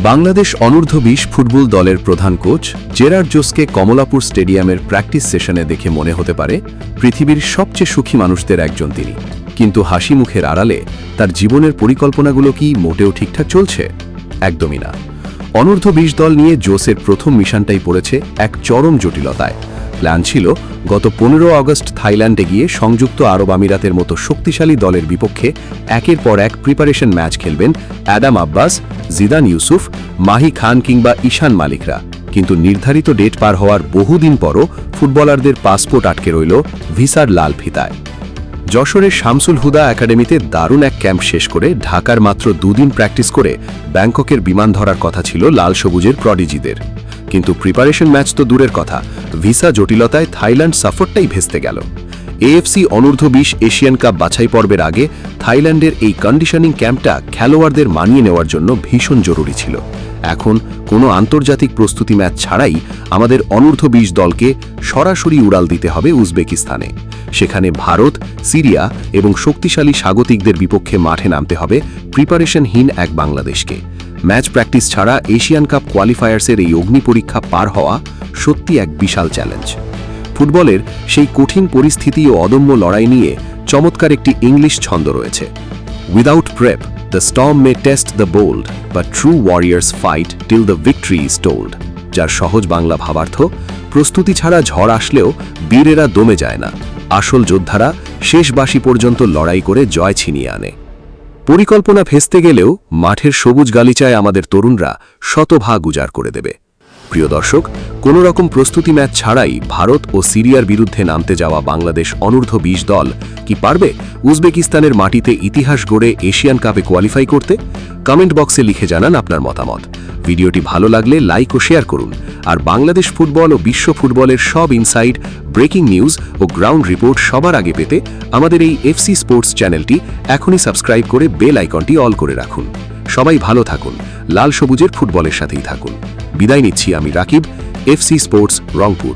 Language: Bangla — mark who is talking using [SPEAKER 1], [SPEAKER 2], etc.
[SPEAKER 1] বাংলাদেশ অনূর্ধ্ব-20 ফুটবল দলের প্রধান কোচ জেরার্ড জোসকে কমলাপুর স্টেডিয়ামের প্র্যাকটিস সেশনে দেখে মনে হতে পারে পৃথিবীর সবচেয়ে সুখী মানুষদের একজন তিনি। কিন্তু হাসি মুখের আড়ালে তার জীবনের পরিকল্পনাগুলো কি মোটেও ঠিকঠাক চলছে? একদমই না। অনূর্ধ্ব-20 দল নিয়ে জোসের প্রথম মিশনটাই পড়েছে এক চরম জটিলতায়। প্ল্যান ছিল গত 15 আগস্ট থাইল্যান্ডে গিয়ে সংযুক্ত আরব আমিরাতের মতো শক্তিশালী দলের বিপক্ষে একের পর এক প্রিপারেশন ম্যাচ খেলবেন অ্যাডাম আব্বাস, জিদান ইউসুফ, মাহি খান কিংবা ঈশান মালিকরা। কিন্তু নির্ধারিত ডেট পার হওয়ার বহুদিন পরও ফুটবলারদের পাসপোর্ট আটকে রইল ভিসার লাল ফিতায়। যশোরের শামসুল হুদা একাডেমিতে দারুণ এক ক্যাম্প শেষ করে ঢাকার মাত্র 2 দিন প্র্যাকটিস করে ব্যাংককের বিমান ধরার কথা ছিল লাল সবুজের প্রডিজিদের। কিন্তু প্রিপারেশন ম্যাচ তো দূরের কথা, ভিসা জটিলতায় থাইল্যান্ড সফরটাই ভেস্তে গেল। এএফসি অনূর্ধ্ব-20 এশিয়ান কাপ বাছাই পর্বের আগে থাইল্যান্ডের এই কন্ডিশনিং ক্যাম্পটা খেলোয়াড়দের মানিয়ে নেওয়ার জন্য ভীষণ জরুরি ছিল। এখন কোনো আন্তর্জাতিক প্রস্তুতি ম্যাচ ছাড়াই আমাদের অনূর্ধ্ব-20 দলকে সরাসরি উড়াল দিতে হবে উজবেকিস্তানে। সেখানে ভারত, সিরিয়া এবং শক্তিশালী স্বাগতিকদের বিপক্ষে মাঠে নামতে হবে প্রিপারেশনহীন এক বাংলাদেশকে। ম্যাচ প্র্যাকটিস ছাড়া এশিয়ান কাপ কোয়ালিফায়ার্সের এই অগ্নি পরীক্ষা পার হওয়া সত্যি এক বিশাল চ্যালেঞ্জ। ফুটবলের সেই কঠিন পরিস্থিতি ও অদম্য লড়াই নিয়ে চমৎকার একটি ইংলিশ ছন্দ রয়েছে। Without prep, the storm may test the bold, but true warriors fight till the victory is told. যার সহজ বাংলা ভাবার্থ, প্রস্তুতি ছাড়া ঝড় আসলেও বীরেরা দমে যায় না, আসল যোদ্ধারা শেষ বাঁশি পর্যন্ত লড়াই করে জয় ছিনিয়ে আনে। পরিকল্পনা ভেস্তে গেলেও মাঠের সবুজ গালিচায় আমাদের তরুণরা শতভাগ উজাড় করে দেবে। প্রিয় দর্শক, কোনো রকম প্রস্তুতি ম্যাচ ছাড়াই ভারত ও সিরিয়ার বিরুদ্ধে নামতে যাওয়া বাংলাদেশ অনূর্ধ্ব-20 দল কি পারবে উজবেকিস্তানের মাটিতে ইতিহাস গড়ে এশিয়ান কাপে কোয়ালিফাই করতে? কমেন্ট বক্সে লিখে জানান আপনার মতামত। ভিডিওটি ভালো লাগলে লাইক ও শেয়ার করুন। আর বাংলাদেশ ফুটবল ও বিশ্ব ফুটবলের সব ইনসাইড, ব্রেকিং নিউজ ও গ্রাউন্ড রিপোর্ট সবার আগে পেতে আমাদের এই এফসি স্পোর্টস চ্যানেলটি এখনই সাবস্ক্রাইব করে বেল আইকনটি অল করে রাখুন। সবাই ভালো থাকুন, লাল সবুজের ফুটবলের সাথেই থাকুন। বিদায় নিচ্ছি আমি রাকিব, এফসি স্পোর্টস রংপুর।